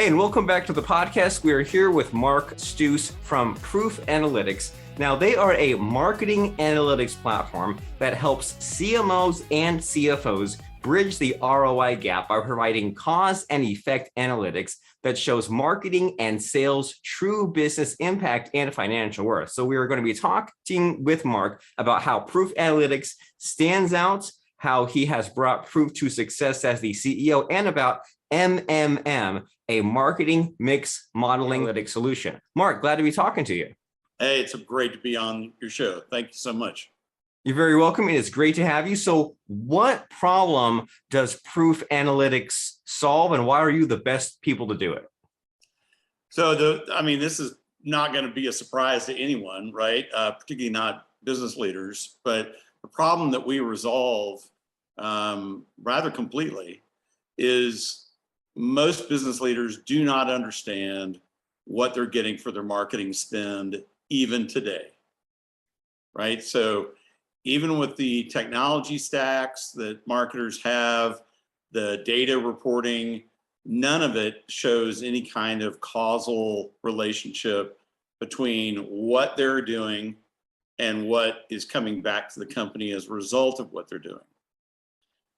Hey, and welcome back to the podcast. We are here with Mark Stouse from Proof Analytics. Now, they are a marketing analytics platform that helps CMOs and CFOs bridge the ROI gap by providing cause and effect analytics that shows marketing and sales true business impact and financial worth. So we are going to be talking with Mark about how Proof Analytics stands out, how he has brought Proof to success as the CEO, and about MMM, a marketing mix modeling analytics solution. Mark, glad to be talking to you. Hey, it's great to be on your show. Thank you so much. You're very welcome. It is great to have you. So what problem does Proof Analytics solve, and why are you the best people to do it? So, this is not going to be a surprise to anyone, right? Particularly not business leaders. But the problem that we resolve rather completely is most business leaders do not understand what they're getting for their marketing spend even today, right? So even with the technology stacks that marketers have, the data reporting, none of it shows any kind of causal relationship between what they're doing and what is coming back to the company as a result of what they're doing.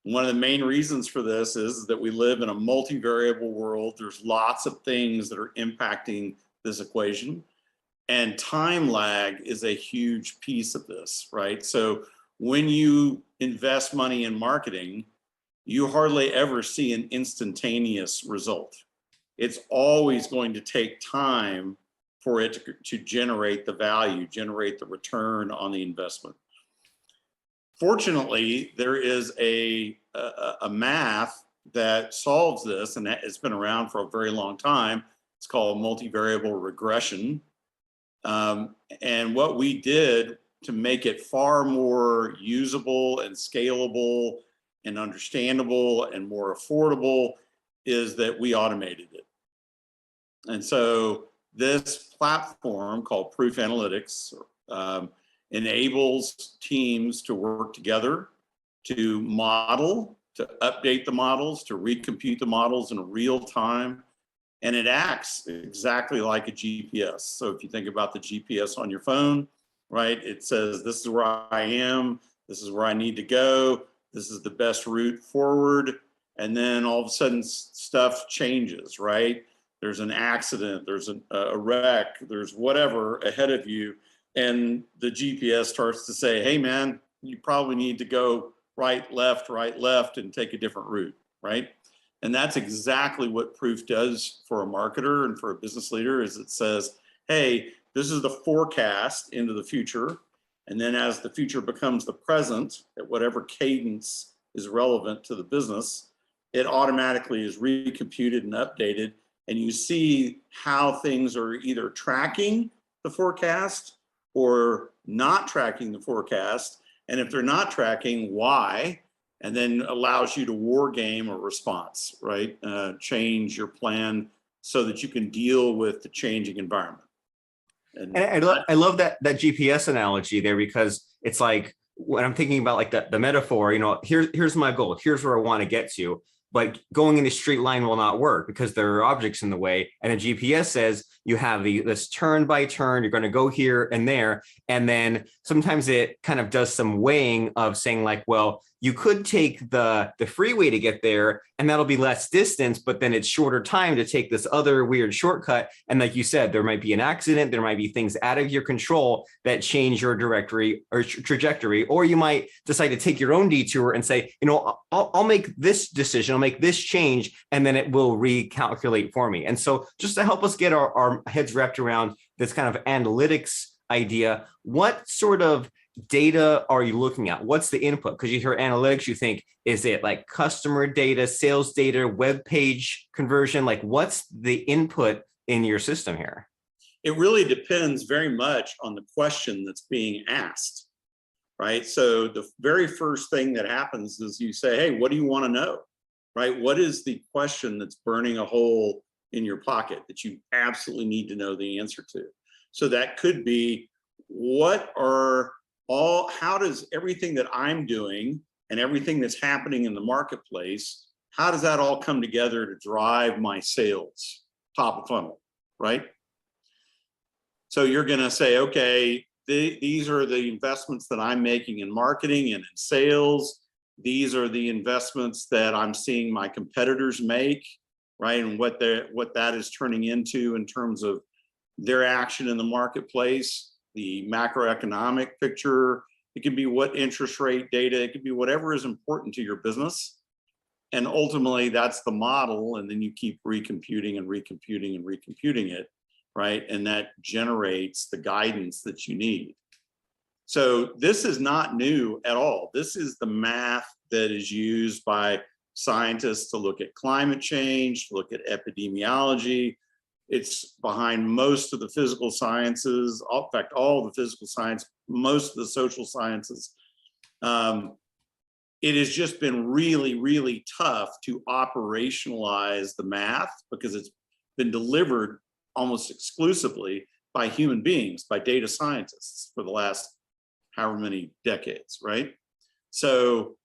One of the main reasons for this is that we live in a multivariable world. There's lots of things that are impacting this equation, and time lag is a huge piece of this, right? So when you invest money in marketing, you hardly ever see an instantaneous result. It's always going to take time for it to generate the value, generate the return on the investment. Fortunately, there is a math that solves this, and that has been around for a very long time. It's called multivariable regression. And what we did to make it far more usable and scalable and understandable and more affordable is that we automated it. And so this platform called Proof Analytics enables teams to work together, to model, to update the models, to recompute the models in real time. And it acts exactly like a GPS. So if you think about the GPS on your phone, right, it says, this is where I am, this is where I need to go, this is the best route forward. And then all of a sudden stuff changes, right? There's an accident, there's a wreck, there's whatever ahead of you. And the GPS starts to say, hey man, you probably need to go right, left, and take a different route, right? And that's exactly what Proof does for a marketer and for a business leader, is it says, hey, this is the forecast into the future. And then as the future becomes the present, at whatever cadence is relevant to the business, it automatically is recomputed and updated. And you see how things are either tracking the forecast or not tracking the forecast. And if they're not tracking, why? And then allows you to war game a response, right? Change your plan so that you can deal with the changing environment. And I love that GPS analogy there, because it's like, when I'm thinking about like the metaphor, here's my goal, here's where I want to get to. But going in a straight line will not work because there are objects in the way. And a GPS says you have this turn by turn, you're going to go here and there. And then sometimes it kind of does some weighing of saying like, well, you could take the freeway to get there and that'll be less distance, but then it's shorter time to take this other weird shortcut. And like you said, there might be an accident, there might be things out of your control that change your directory or trajectory, or you might decide to take your own detour and say, I'll make this decision, I'll make this change, and then it will recalculate for me. And so just to help us get our heads wrapped around this kind of analytics idea, what sort of data are you looking at? What's the input? Because you hear analytics, you think, is it like customer data, sales data, web page conversion? Like, what's the input in your system here? It really depends very much on the question that's being asked, right? So the very first thing that happens is you say, hey, what do you want to know, right? What is the question that's burning a hole in your pocket that you absolutely need to know the answer to? So that could be, how does everything that I'm doing and everything that's happening in the marketplace, how does that all come together to drive my sales, top of funnel, right? So you're going to say, okay, these are the investments that I'm making in marketing and in sales. These are the investments that I'm seeing my competitors make, right? And what that is turning into in terms of their action in the marketplace, the macroeconomic picture. It can be what interest rate data, it could be whatever is important to your business. And ultimately that's the model. And then you keep recomputing and recomputing and recomputing it, right? And that generates the guidance that you need. So this is not new at all. This is the math that is used by scientists to look at climate change, to look at epidemiology. It's behind most of the physical sciences, in fact, all the physical science, most of the social sciences. It has just been really, really tough to operationalize the math because it's been delivered almost exclusively by human beings, by data scientists for the last however many decades, right? So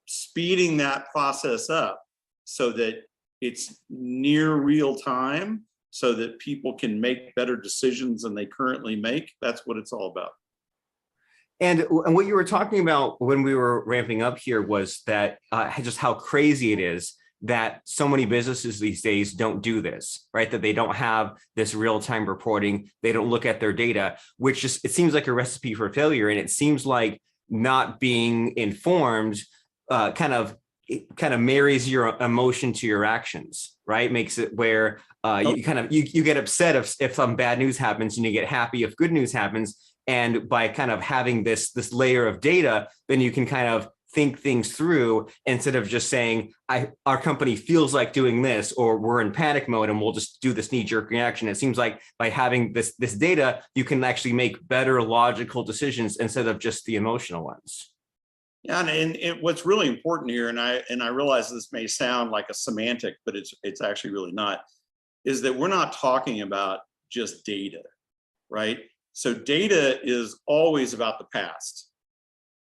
speeding that process up so that it's near real time, so that people can make better decisions than they currently make, that's what it's all about. And what you were talking about when we were ramping up here was that just how crazy it is that so many businesses these days don't do this, right? That they don't have this real-time reporting. They don't look at their data, which just, it seems like a recipe for failure. And it seems like not being informed kind of marries your emotion to your actions, right? Makes it where you get upset if some bad news happens, and you get happy if good news happens. And by kind of having this layer of data, then you can kind of think things through instead of just saying, our company feels like doing this, or we're in panic mode and we'll just do this knee-jerk reaction. It seems like by having this data, you can actually make better logical decisions instead of just the emotional ones. Yeah, and what's really important here, and I realize this may sound like a semantic, but it's actually really not, is that we're not talking about just data, right? So data is always about the past,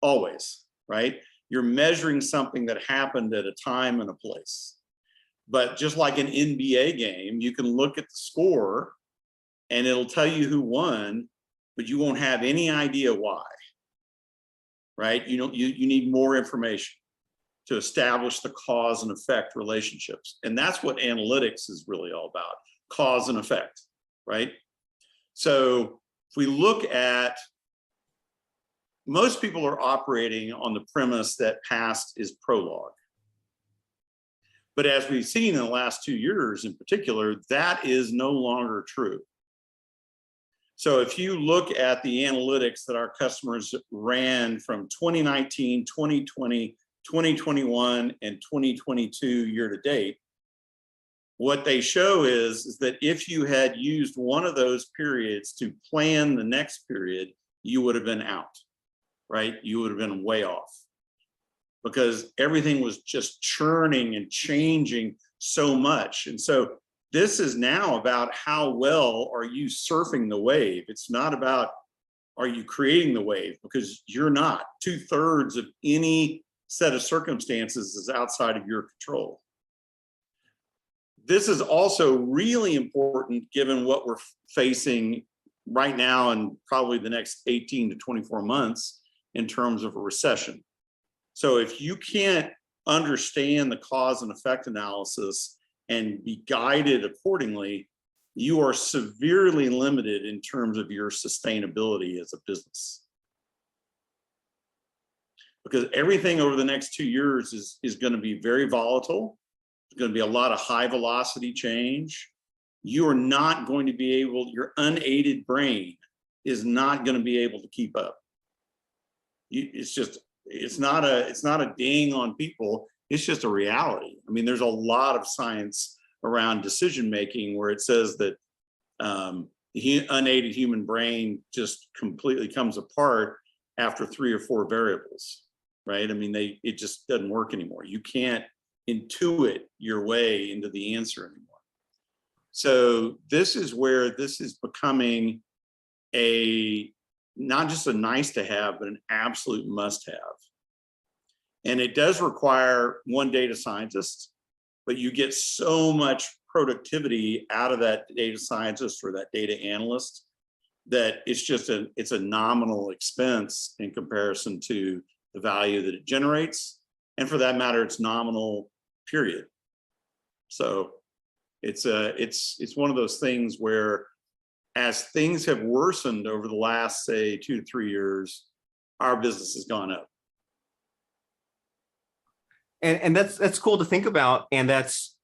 always, right? You're measuring something that happened at a time and a place. But just like an NBA game, you can look at the score and it'll tell you who won, but you won't have any idea why, right? You need more information to establish the cause and effect relationships. And that's what analytics is really all about, cause and effect, right? So if we look at, most people are operating on the premise that past is prologue. But as we've seen in the last 2 years in particular, that is no longer true. So if you look at the analytics that our customers ran from 2019, 2020, 2021, and 2022 year to date, what they show is that if you had used one of those periods to plan the next period, you would have been out, right? You would have been way off because everything was just churning and changing so much. And so this is now about how well are you surfing the wave. It's not about are you creating the wave, because you're not. 2/3 of any set of circumstances is outside of your control. This is also really important given what we're facing right now and probably the next 18 to 24 months in terms of a recession. So if you can't understand the cause and effect analysis and be guided accordingly, you are severely limited in terms of your sustainability as a business. Because everything over the next 2 years is going to be very volatile. There's going to be a lot of high velocity change. You are not going to be able, your unaided brain is not going to be able to keep up. It's not a ding on people. It's just a reality. I mean, there's a lot of science around decision making where it says that the unaided human brain just completely comes apart after 3 or 4 variables, right? I mean, it just doesn't work anymore. You can't intuit your way into the answer anymore. So this is where this is becoming not just a nice to have, but an absolute must have. And it does require one data scientist, but you get so much productivity out of that data scientist or that data analyst that it's a nominal expense in comparison to the value that it generates. And for that matter, it's nominal, period. So it's one of those things where, as things have worsened over the last, say, 2 to 3 years, our business has gone up. And that's cool to think about. And that's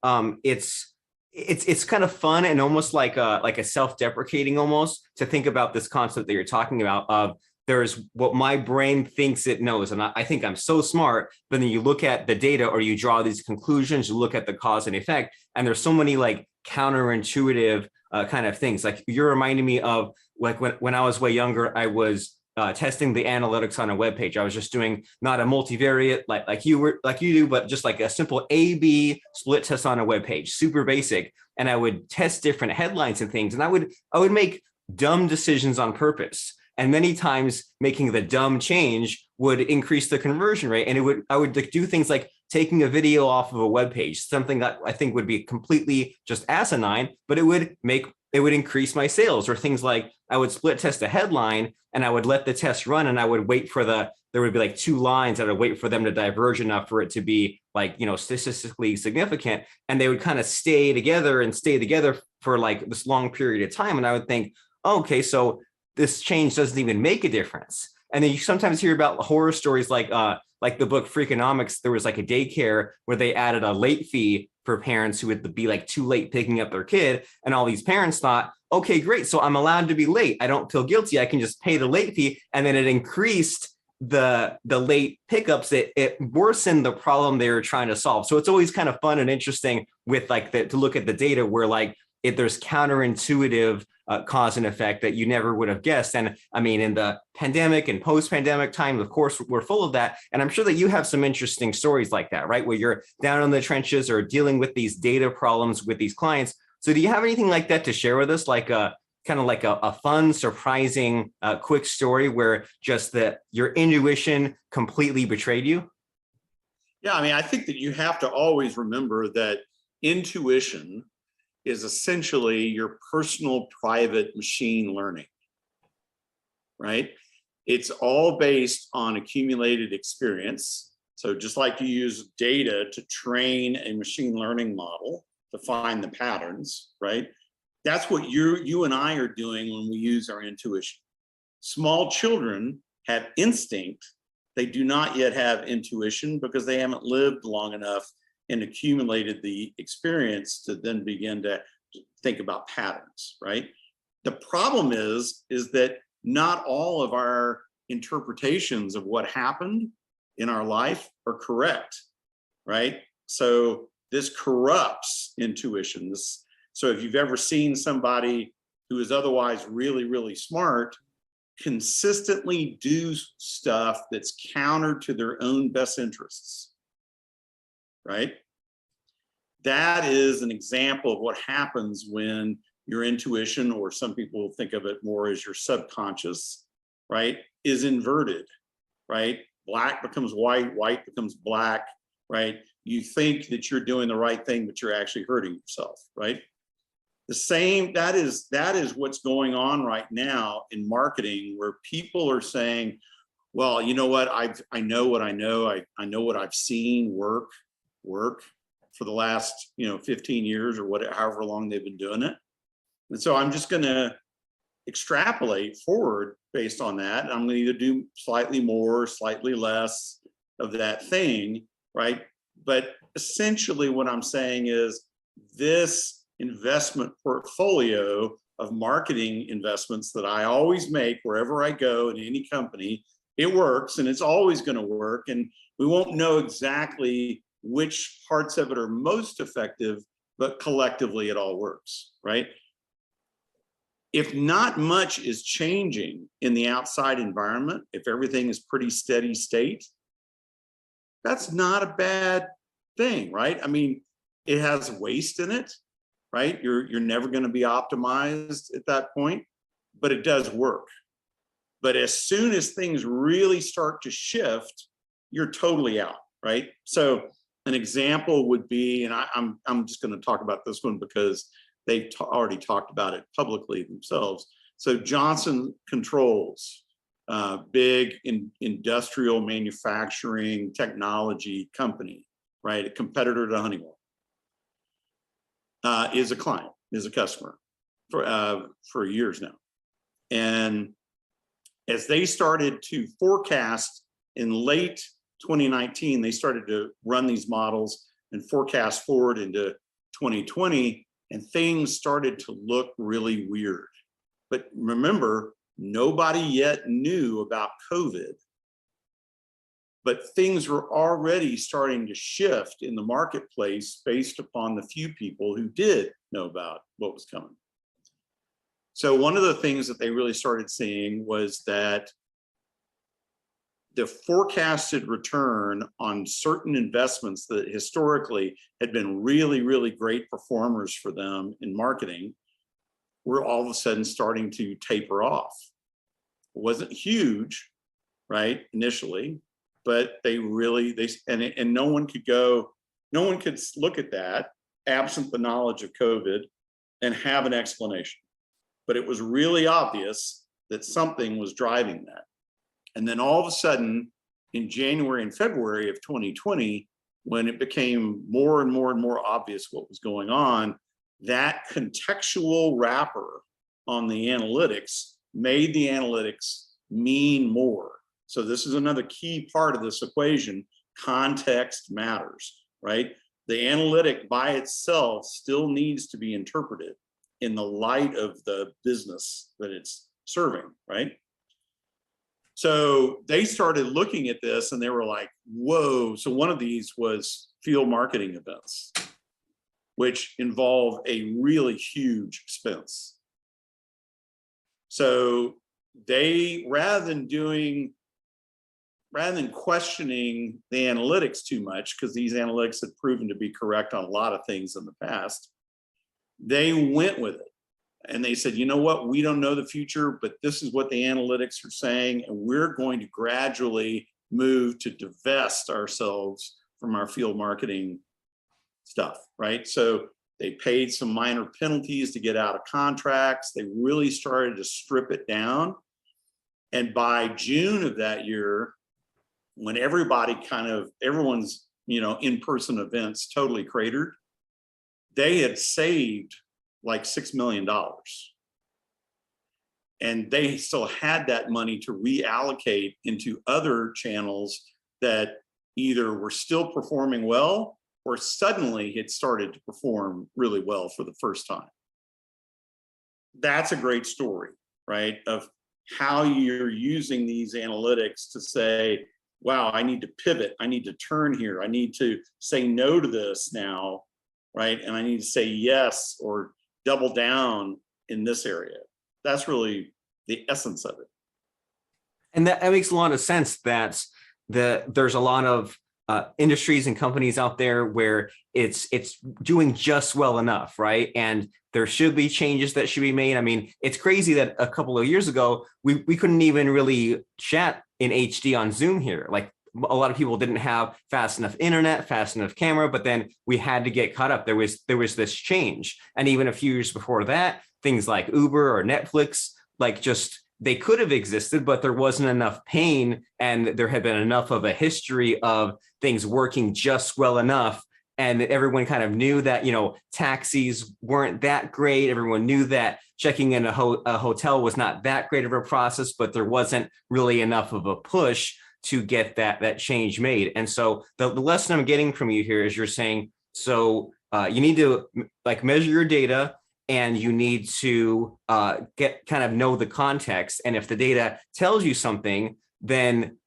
it's kind of fun and almost like a self-deprecating almost to think about this concept that you're talking about of there's what my brain thinks it knows. And I think I'm so smart, but then you look at the data or you draw these conclusions, you look at the cause and effect, and there's so many like counterintuitive kind of things. Like you're reminding me of like when I was way younger, I was testing the analytics on a web page. I was just doing not a multivariate like you do, but just like a simple A/B split test on a web page, super basic. And I would test different headlines and things, and I would make dumb decisions on purpose. And many times making the dumb change would increase the conversion rate. And I would like do things like taking a video off of a web page, something that I think would be completely just asinine, but it would increase my sales. Or things like I would split test a headline and I would let the test run and I would wait for there would be like 2 lines that I would wait for them to diverge enough for it to be like, statistically significant. And they would kind of stay together for like this long period of time. And I would think, oh, okay, so this change doesn't even make a difference. And then you sometimes hear about horror stories like the book Freakonomics. There was like a daycare where they added a late fee for parents who would be like too late picking up their kid. And all these parents thought, okay, great. So I'm allowed to be late. I don't feel guilty. I can just pay the late fee. And then it increased the late pickups. It worsened the problem they were trying to solve. So it's always kind of fun and interesting with like to look at the data where like there's counterintuitive cause and effect that you never would have guessed. And I mean, in the pandemic and post-pandemic time, of course, we're full of that. And I'm sure that you have some interesting stories like that, right? Where you're down in the trenches or dealing with these data problems with these clients. So do you have anything like that to share with us? Like kind of like a fun, surprising, quick story where just your intuition completely betrayed you? Yeah, I mean, I think that you have to always remember that intuition is essentially your personal private machine learning, right? It's all based on accumulated experience. So just like you use data to train a machine learning model to find the patterns, right? That's what you and I are doing when we use our intuition. Small children have instinct. They do not yet have intuition because they haven't lived long enough and accumulated the experience to then begin to think about patterns, right? The problem is that not all of our interpretations of what happened in our life are correct, right? So this corrupts intuition. So if you've ever seen somebody who is otherwise really, really smart consistently do stuff that's counter to their own best interests, right? That is an example of what happens when your intuition, or some people think of it more as your subconscious, right, is inverted, right? Black becomes white, white becomes black, right? You think that you're doing the right thing, but you're actually hurting yourself, right? That is what's going on right now in marketing, where people are saying, well, you know what, I know what I know. I know what I've seen work for the last 15 years or whatever, however long they've been doing it. And so I'm just going to extrapolate forward based on that. I'm going to either do slightly more, slightly less of that thing, right? But essentially what I'm saying is this investment portfolio of marketing investments that I always make wherever I go in any company, it works and it's always going to work. And we won't know exactly which parts of it are most effective, but collectively it all works, right? If not much is changing in the outside environment, if everything is pretty steady state, that's not a bad thing, right? I mean, it has waste in it, right? You're never going to be optimized at that point, but it does work. But as soon as things really start to shift, you're totally out, right? So An example would be, and I'm just going to talk about this one because they've already talked about it publicly themselves. So Johnson Controls, big industrial manufacturing technology company, right? A competitor to Honeywell, is a client, is a customer for years now. And as they started to forecast in late 2019, they started to run these models and forecast forward into 2020, and things started to look really weird. But remember, nobody yet knew about COVID, but things were already starting to shift in the marketplace based upon the few people who did know about what was coming. So one of the things that they really started seeing was that the forecasted return on certain investments that historically had been really, really great performers for them in marketing were all of a sudden starting to taper off. It wasn't huge, right, initially, but and no one could look at that absent the knowledge of COVID and have an explanation. But it was really obvious that something was driving that. And then all of a sudden, in January and February of 2020, when it became more and more and more obvious what was going on, that contextual wrapper on the analytics made the analytics mean more. So this is another key part of this equation. Context matters, right? The analytic by itself still needs to be interpreted in the light of the business that it's serving, right? So they started looking at this and they were like, whoa. So one of these was field marketing events, which involve a really huge expense. So they, rather than questioning the analytics too much, because these analytics had proven to be correct on a lot of things in the past, they went with it. And they said, you know what, we don't know the future, but this is what the analytics are saying, and we're going to gradually move to divest ourselves from our field marketing stuff, right? So they paid some minor penalties to get out of contracts. They really started to strip it down. And by June of that year, when everyone's, in-person events totally cratered, they had saved like $6 million. And they still had that money to reallocate into other channels that either were still performing well or suddenly had started to perform really well for the first time. That's a great story, right? Of how you're using these analytics to say, wow, I need to pivot. I need to turn here. I need to say no to this now, right? And I need to say yes or double down in this area. That's really the essence of it. And that makes a lot of sense that there's a lot of industries and companies out there where it's doing just well enough, right? And there should be changes that should be made. I mean, it's crazy that a couple of years ago, we couldn't even really chat in HD on Zoom here. Like a lot of people didn't have fast enough internet, fast enough camera, but then we had to get caught up. There was this change. And even a few years before that, things like Uber or Netflix, they could have existed, but there wasn't enough pain and there had been enough of a history of things working just well enough. And everyone kind of knew that, taxis weren't that great. Everyone knew that checking in a hotel was not that great of a process, but there wasn't really enough of a push to get that change made. And so the lesson I'm getting from you here is you're saying, so you need to measure your data, and you need to know the context. And if the data tells you something, then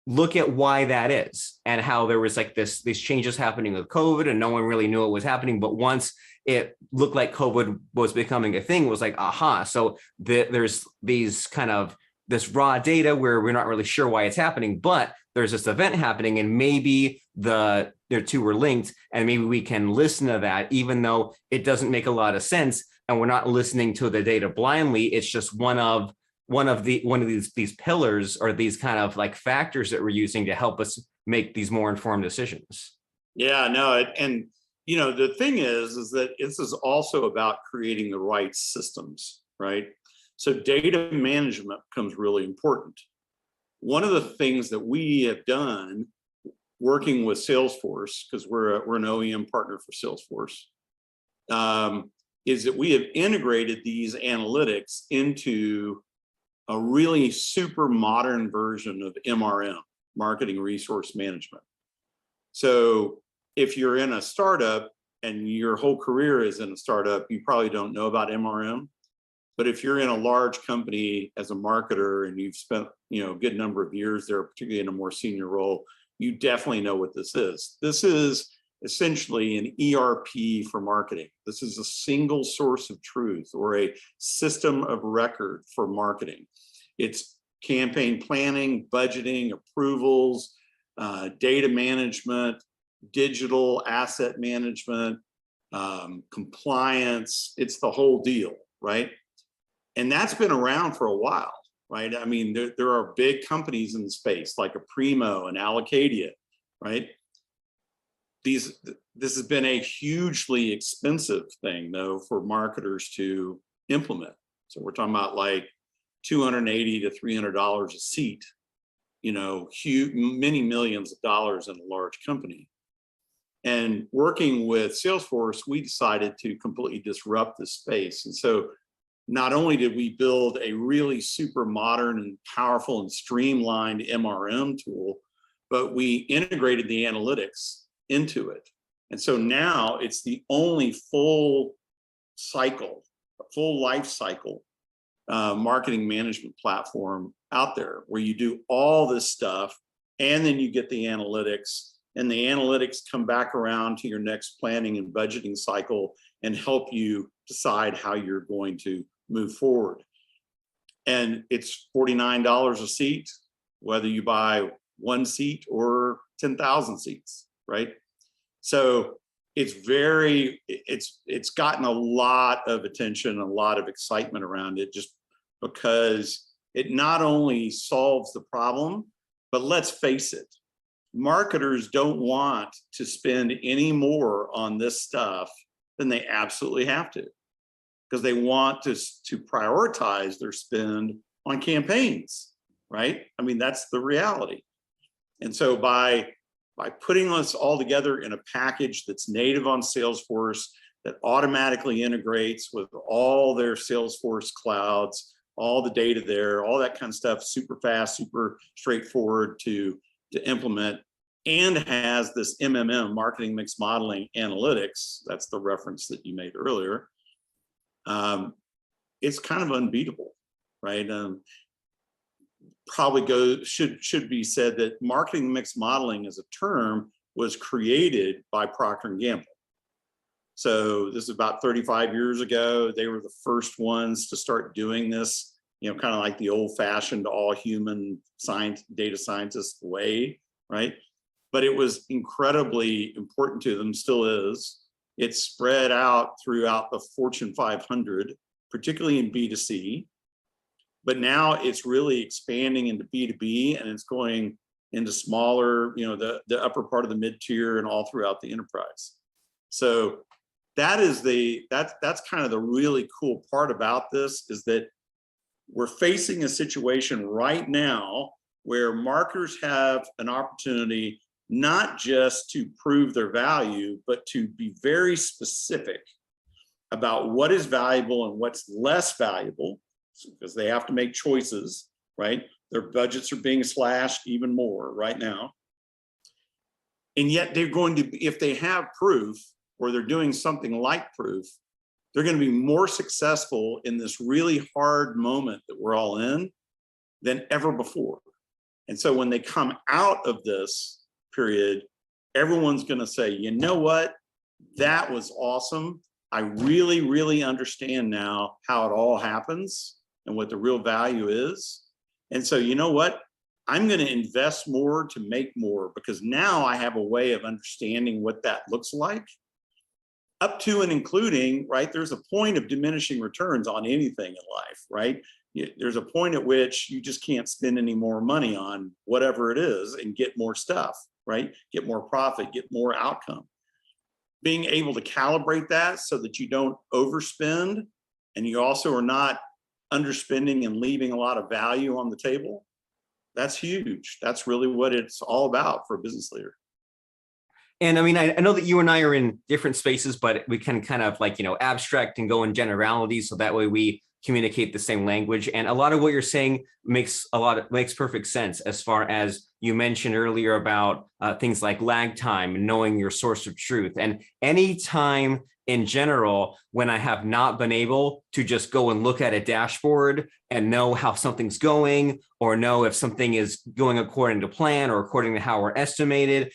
look at why that is and how there was these changes happening with COVID and no one really knew what was happening. But once it looked like COVID was becoming a thing, it was like, aha. So there's this raw data where we're not really sure why it's happening, but there's this event happening and maybe the two were linked, and maybe we can listen to that, even though it doesn't make a lot of sense. And we're not listening to the data blindly. It's just one of these pillars or these kind of factors that we're using to help us make these more informed decisions. Yeah, no, and the thing is that this is also about creating the right systems, right? So data management becomes really important. One of the things that we have done working with Salesforce, because we're an OEM partner for Salesforce, is that we have integrated these analytics into a really super modern version of MRM, marketing resource management. So if you're in a startup and your whole career is in a startup, you probably don't know about MRM. But if you're in a large company as a marketer and you've spent a good number of years there, particularly in a more senior role, you definitely know what this is. This is essentially an ERP for marketing. This is a single source of truth or a system of record for marketing. It's campaign planning, budgeting, approvals, data management, digital asset management, compliance. It's the whole deal, right? And that's been around for a while, right? I mean, there are big companies in the space like a Primo and Allocadia, right? This has been a hugely expensive thing, though, for marketers to implement. So we're talking about like $280 to $300 a seat, huge, many millions of dollars in a large company. And working with Salesforce, we decided to completely disrupt this space. And so not only did we build a really super modern and powerful and streamlined MRM tool, but we integrated the analytics into it. And so now it's the only full life cycle marketing management platform out there where you do all this stuff and then you get the analytics, and the analytics come back around to your next planning and budgeting cycle and help you decide how you're going to move forward. And it's $49 a seat, whether you buy 1 seat or 10,000 seats, right? So it's gotten a lot of attention, a lot of excitement around it, just because it not only solves the problem, but let's face it, marketers don't want to spend any more on this stuff than they absolutely have to, because they want to prioritize their spend on campaigns, right? I mean, that's the reality. And so by putting us all together in a package that's native on Salesforce, that automatically integrates with all their Salesforce clouds, all the data there, all that kind of stuff, super fast, super straightforward to implement, and has this MMM, marketing mix modeling analytics, that's the reference that you made earlier, it's kind of unbeatable, right? Probably should be said that marketing mix modeling as a term was created by Procter & Gamble. So this is about 35 years ago. They were the first ones to start doing this, kind of like the old-fashioned all-human data scientist way, right? But it was incredibly important to them, still is. It's spread out throughout the Fortune 500, particularly in B2C. But now it's really expanding into B2B, and it's going into smaller, the upper part of the mid-tier and all throughout the enterprise. So that's kind of the really cool part about this, is that we're facing a situation right now where marketers have an opportunity not just to prove their value, but to be very specific about what is valuable and what's less valuable, because they have to make choices, right? Their budgets are being slashed even more right now. And yet they're going to, if they have proof, or they're doing something like proof, they're going to be more successful in this really hard moment that we're all in than ever before. And so when they come out of this period, everyone's going to say, you know what? That was awesome. I really, really understand now how it all happens and what the real value is. And so, you know what? I'm going to invest more to make more, because now I have a way of understanding what that looks like, up to and including, right? There's a point of diminishing returns on anything in life, right? There's a point at which you just can't spend any more money on whatever it is and get more stuff. right? Get more profit, get more outcome. Being able to calibrate that so that you don't overspend and you also are not underspending and leaving a lot of value on the table, that's huge. That's really what it's all about for a business leader. And I mean, I know that you and I are in different spaces, but we can kind of like, abstract and go in generalities. So that way we communicate the same language. And a lot of what you're saying makes perfect sense, as far as you mentioned earlier about things like lag time and knowing your source of truth. And any time in general, when I have not been able to just go and look at a dashboard and know how something's going, or know if something is going according to plan or according to how we're estimated,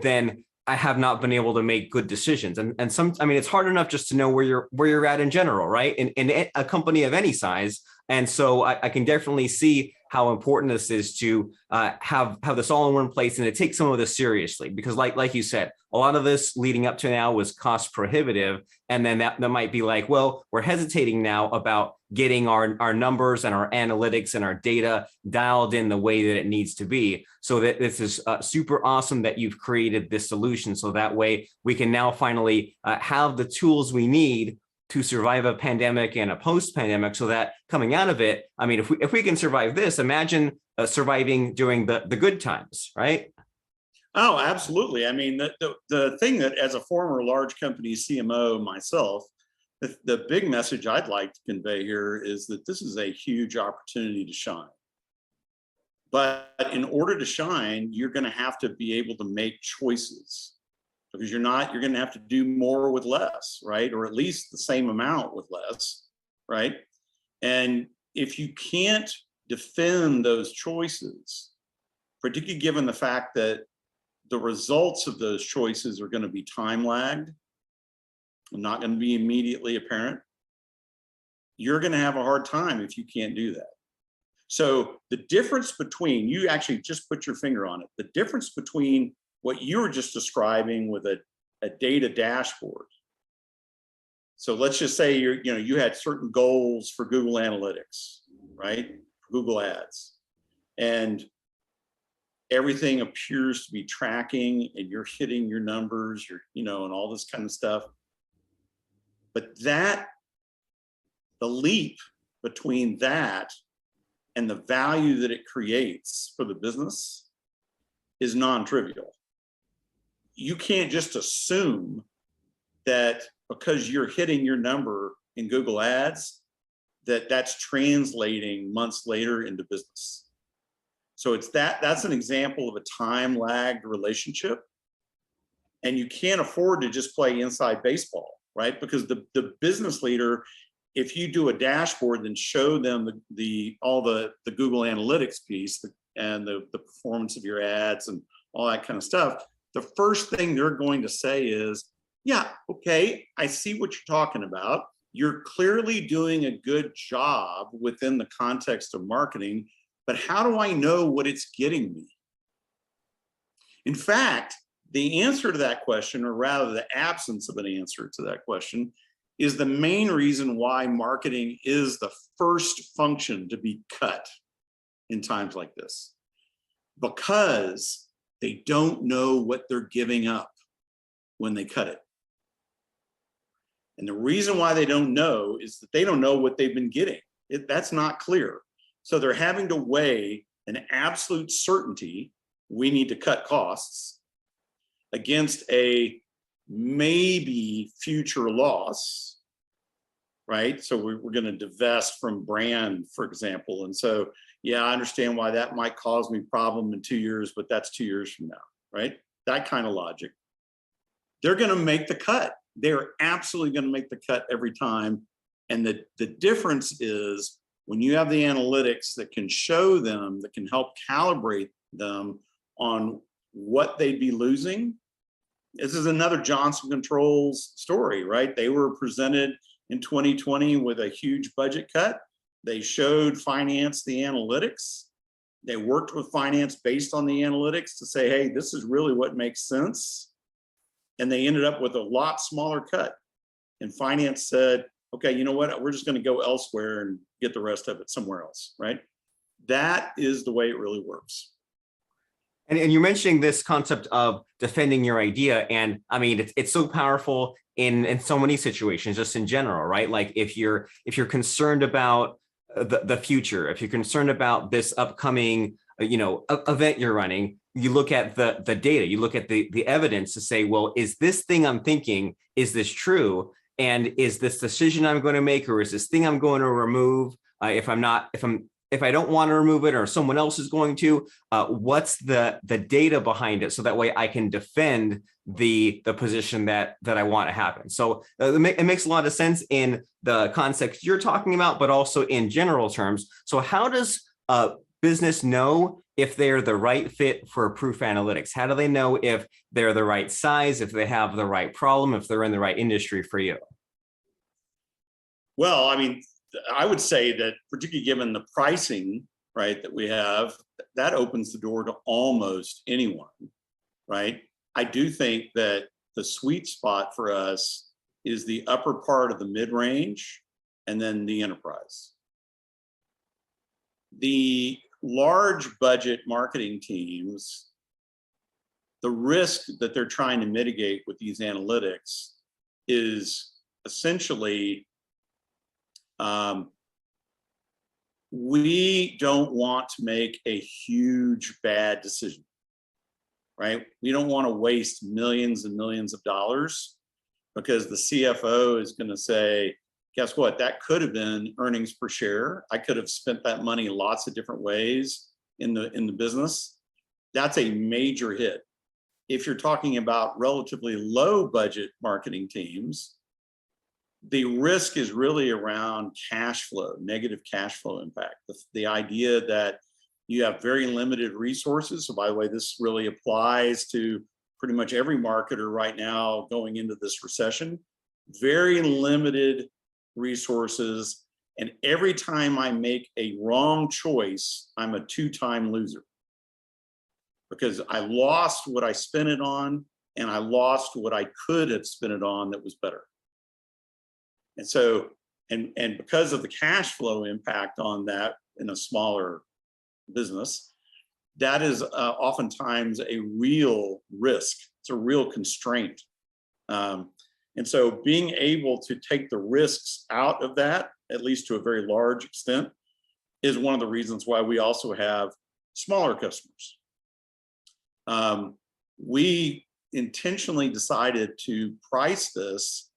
then I have not been able to make good decisions. And it's hard enough just to know where you're at in general, right? In a company of any size. And so I can definitely see how important this is to have this all in one place and to take some of this seriously, because like you said, a lot of this leading up to now was cost prohibitive. And then that might be like, well, we're hesitating now about getting our numbers and our analytics and our data dialed in the way that it needs to be. So that this is super awesome that you've created this solution. So that way we can now finally have the tools we need to survive a pandemic and a post-pandemic, so that coming out of it, I mean, if we can survive this, imagine surviving during the good times, right? Oh, absolutely. I mean, the thing that, as a former large company CMO myself, the big message I'd like to convey here is that this is a huge opportunity to shine. But in order to shine, you're going to have to be able to make choices, because you're going to have to do more with less, right? Or at least the same amount with less, right? And if you can't defend those choices, particularly given the fact that the results of those choices are going to be time lagged, not going to be immediately apparent, you're going to have a hard time if you can't do that. So the difference between, you actually just put your finger on it, the difference between what you were just describing with a data dashboard. So let's just say you had certain goals for Google Analytics, right? For Google Ads. And everything appears to be tracking and you're hitting your numbers, and all this kind of stuff. But the leap between that and the value that it creates for the business is non-trivial. You can't just assume that because you're hitting your number in Google Ads, that's translating months later into business. So that's an example of a time lagged relationship. And you can't afford to just play inside baseball, right? Because the business leader, if you do a dashboard, then show them all the Google Analytics piece and the performance of your ads and all that kind of stuff, the first thing they're going to say is, yeah, okay, I see what you're talking about. You're clearly doing a good job within the context of marketing, but how do I know what it's getting me? In fact, the answer to that question, or rather the absence of an answer to that question, is the main reason why marketing is the first function to be cut in times like this. Because they don't know what they're giving up when they cut it. And the reason why they don't know is that they don't know what they've been getting. That's not clear. So they're having to weigh an absolute certainty, we need to cut costs, against a maybe future loss, right? So we're going to divest from brand, for example. And so, yeah, I understand why that might cause me problem in 2 years, but that's 2 years from now, right? That kind of logic. They're going to make the cut. They're absolutely going to make the cut every time. And the difference is when you have the analytics that can show them, that can help calibrate them on what they'd be losing. This is another Johnson Controls story, right? They were presented in 2020 with a huge budget cut. They showed finance the analytics. They worked with finance based on the analytics to say, hey, this is really what makes sense. And they ended up with a lot smaller cut. And finance said, okay, you know what? We're just going to go elsewhere and get the rest of it somewhere else, right? That is the way it really works. And you're mentioning this concept of defending your idea. And I mean, it's so powerful in so many situations, just in general, right? Like if you're concerned about the future, if you're concerned about this upcoming, event you're running, you look at the data, you look at the evidence to say, well, is this thing I'm thinking, is this true? And is this decision I'm going to make, or is this thing I'm going to remove? If I don't want to remove it, or someone else is going to, what's the data behind it, so that way I can defend the position that I want to happen. So it makes a lot of sense in the context you're talking about, but also in general terms. So how does business know if they're the right fit for proof analytics? How do they know if they're the right size, if they have the right problem, if they're in the right industry for you? Well, I mean, I would say that particularly given the pricing, right, that we have, that opens the door to almost anyone, right? I do think that the sweet spot for us is the upper part of the mid-range and then the enterprise. The large budget marketing teams, the risk that they're trying to mitigate with these analytics is essentially we don't want to make a huge bad decision, right? We don't want to waste millions and millions of dollars because the CFO is going to say, guess what? That could have been earnings per share. I could have spent that money lots of different ways in the business. That's a major hit. If you're talking about relatively low budget marketing teams, the risk is really around cash flow, negative cash flow impact. The idea that you have very limited resources. So by the way, this really applies to pretty much every marketer right now going into this recession. Very limited resources. And every time I make a wrong choice, I'm a two-time loser. Because I lost what I spent it on, and I lost what I could have spent it on that was better. And so, and because of the cash flow impact on that in a smaller business, that is oftentimes a real risk. It's a real constraint. And so being able to take the risks out of that, at least to a very large extent, is one of the reasons why we also have smaller customers. We intentionally decided to price this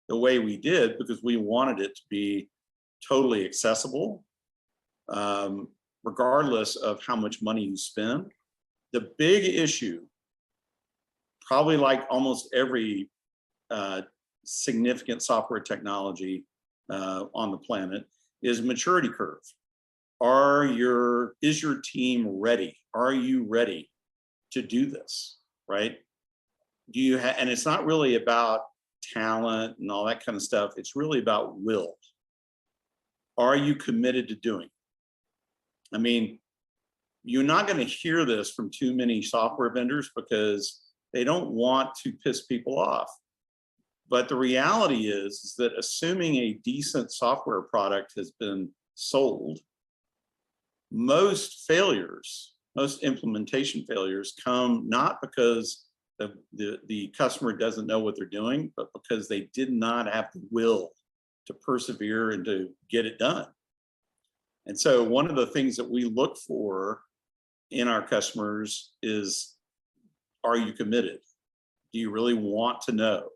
the way we did because we wanted it to be totally accessible, regardless of how much money you spend. The big issue, probably like almost every significant software technology on the planet, is maturity curve. Is your team ready? Are you ready to do this, right? And it's not really about talent and all that kind of stuff. It's really about will. Are you committed to doing it? I mean, you're not going to hear this from too many software vendors because they don't want to piss people off. But the reality is that assuming a decent software product has been sold, most implementation failures come not because the customer doesn't know what they're doing, but because they did not have the will to persevere and to get it done. And so one of the things that we look for in our customers is, are you committed? Do you really want to know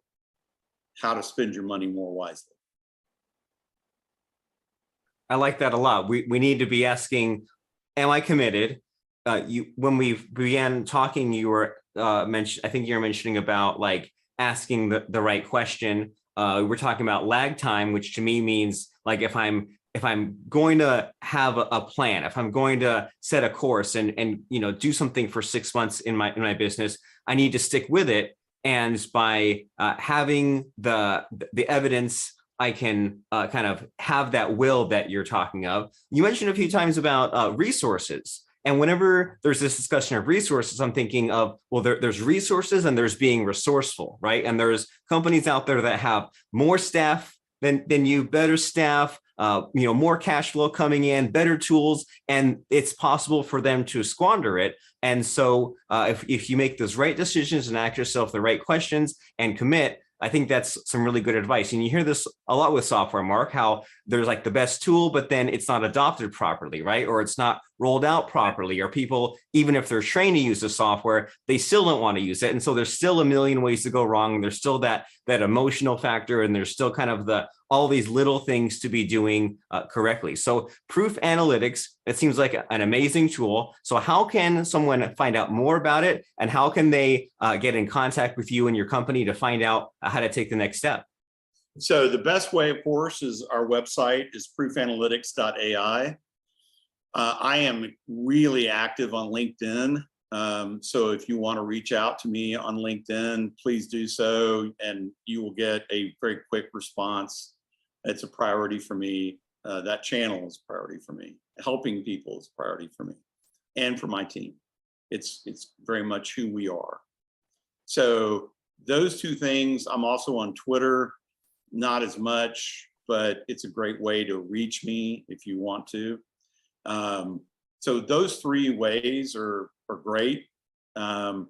how to spend your money more wisely? I like that a lot. We need to be asking, am I committed? When we began talking, you were I think you're mentioning about like asking the right question. We're talking about lag time, which to me means like if I'm going to have a plan, if I'm going to set a course and do something for 6 months in my business, I need to stick with it. And by having the evidence, I can kind of have that will that you're talking of. You mentioned a few times about resources. And whenever there's this discussion of resources, I'm thinking of, well, there's resources and there's being resourceful, right? And there's companies out there that have more staff than you, better staff, more cash flow coming in, better tools, and it's possible for them to squander it. And so if you make those right decisions and ask yourself the right questions and commit, I think that's some really good advice. And you hear this a lot with software, Mark, how there's like the best tool, but then it's not adopted properly, right? Or it's not rolled out properly, or people, even if they're trained to use the software, they still don't want to use it. And so there's still a million ways to go wrong. There's still that emotional factor, and there's still kind of all these little things to be doing correctly. So Proof Analytics, it seems like an amazing tool. So how can someone find out more about it, and how can they get in contact with you and your company to find out how to take the next step? So the best way, of course, is our website is proofanalytics.ai. I am really active on LinkedIn. So if you want to reach out to me on LinkedIn, please do so, and you will get a very quick response. It's a priority for me. That channel is a priority for me. Helping people is a priority for me and for my team. It's very much who we are. So those two things. I'm also on Twitter, not as much, but it's a great way to reach me if you want to. So those three ways are great. We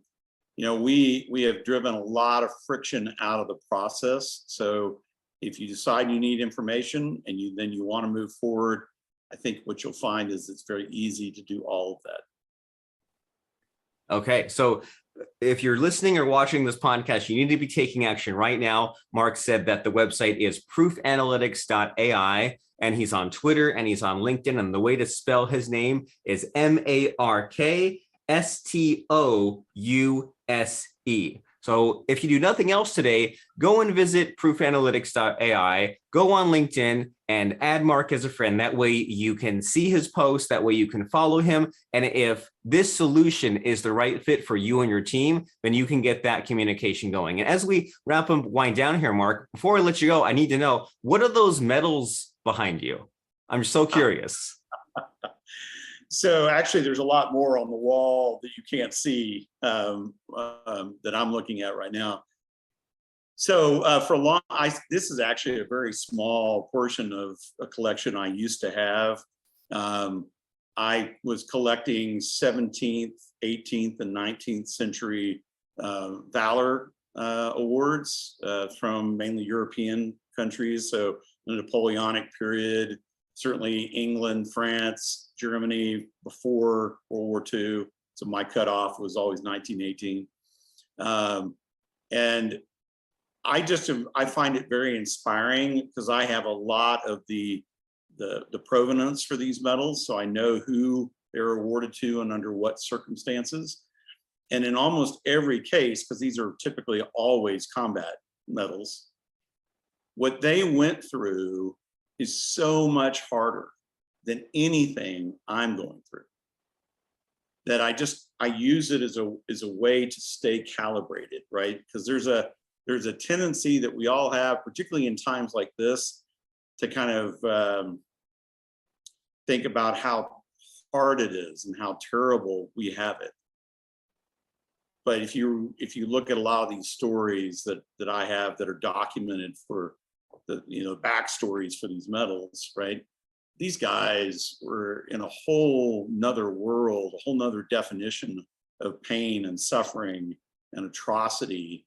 have driven a lot of friction out of the process. So if you decide you need information and then you want to move forward, I think what you'll find is it's very easy to do all of that. Okay, so if you're listening or watching this podcast, you need to be taking action right now. Mark said that the website is proofanalytics.ai, and he's on Twitter and he's on LinkedIn. And the way to spell his name is MarkStouse. So if you do nothing else today, go and visit proofanalytics.ai, go on LinkedIn and add Mark as a friend. That way you can see his posts, that way you can follow him. And if this solution is the right fit for you and your team, then you can get that communication going. And as we wrap and wind down here, Mark, before I let you go, I need to know, what are those medals behind you? I'm so curious. So actually, there's a lot more on the wall that you can't see that I'm looking at right now. So this is actually a very small portion of a collection I used to have. I was collecting 17th, 18th, and 19th century valor awards from mainly European countries. So the Napoleonic period, certainly England, France, Germany before World War II. So my cutoff was always 1918. And I find it very inspiring because I have a lot of the provenance for these medals. So I know who they're awarded to and under what circumstances. And in almost every case, because these are typically always combat medals, what they went through is so much harder than anything I'm going through, that I use it as a way to stay calibrated, right? Because there's a tendency that we all have, particularly in times like this, to kind of think about how hard it is and how terrible we have it. But if you look at a lot of these stories that I have that are documented for the backstories for these medals, right? These guys were in a whole nother world, a whole nother definition of pain and suffering and atrocity,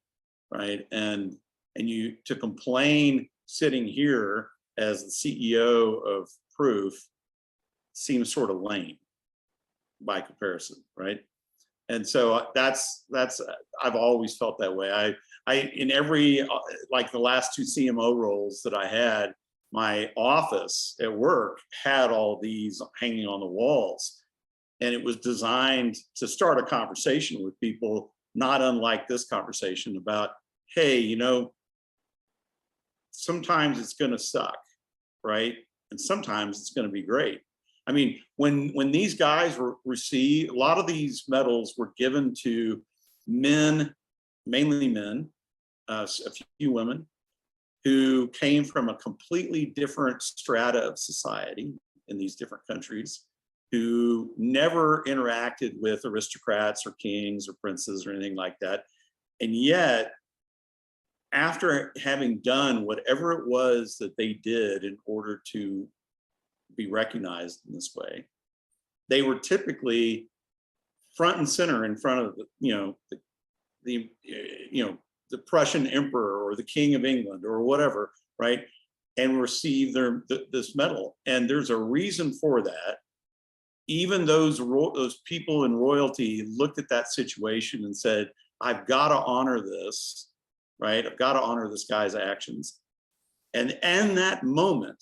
right? And you to complain sitting here as the CEO of Proof seems sort of lame by comparison, right? And so that's I've always felt that way. I in every like the last two CMO roles that I had, my office at work had all these hanging on the walls, and it was designed to start a conversation with people, not unlike this conversation about, hey, sometimes it's going to suck, right? And sometimes it's going to be great. I mean, when these guys received, a lot of these medals were given to men, mainly men, a few women, who came from a completely different strata of society in these different countries, who never interacted with aristocrats or kings or princes or anything like that. And yet, after having done whatever it was that they did in order to be recognized in this way, they were typically front and center in front of the Prussian emperor or the king of England or whatever, right? And receive this medal. And there's a reason for that. Even those people in royalty looked at that situation and said, I've got to honor this, right? I've got to honor this guy's actions. And in that moment,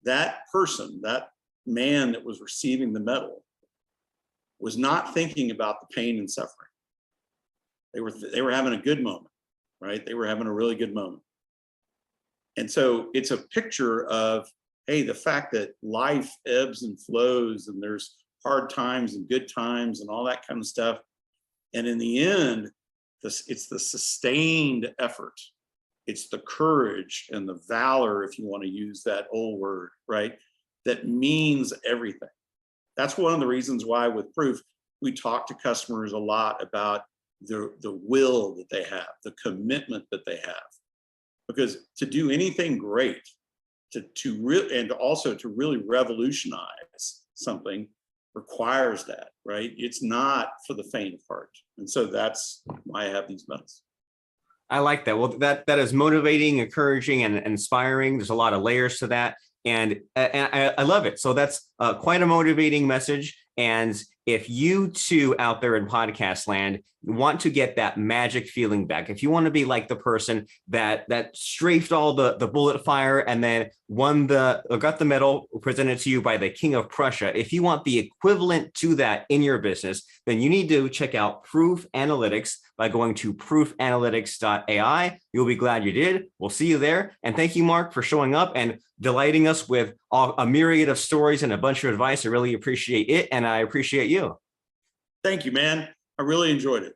that person, that man that was receiving the medal, was not thinking about the pain and suffering. They were having a good moment, right? They were having a really good moment. And so it's a picture of, hey, the fact that life ebbs and flows and there's hard times and good times and all that kind of stuff. And in the end, it's the sustained effort. It's the courage and the valor, if you want to use that old word, right? That means everything. That's one of the reasons why with Proof, we talk to customers a lot about the will that they have, the commitment that they have. Because to do anything great, and also to really revolutionize something requires that, right? It's not for the faint of heart. And so that's why I have these medals. I like that. Well, that is motivating, encouraging, and inspiring. There's a lot of layers to that. And I love it. So that's quite a motivating message. And if you too out there in podcast land want to get that magic feeling back, if you want to be like the person that strafed all the bullet fire and then got the medal presented to you by the King of Prussia, if you want the equivalent to that in your business, then you need to check out Proof Analytics by going to proofanalytics.ai. You'll be glad you did. We'll see you there. And thank you, Mark, for showing up and delighting us with a myriad of stories and a bunch of advice. I really appreciate it. And I appreciate you. Thank you, man. I really enjoyed it.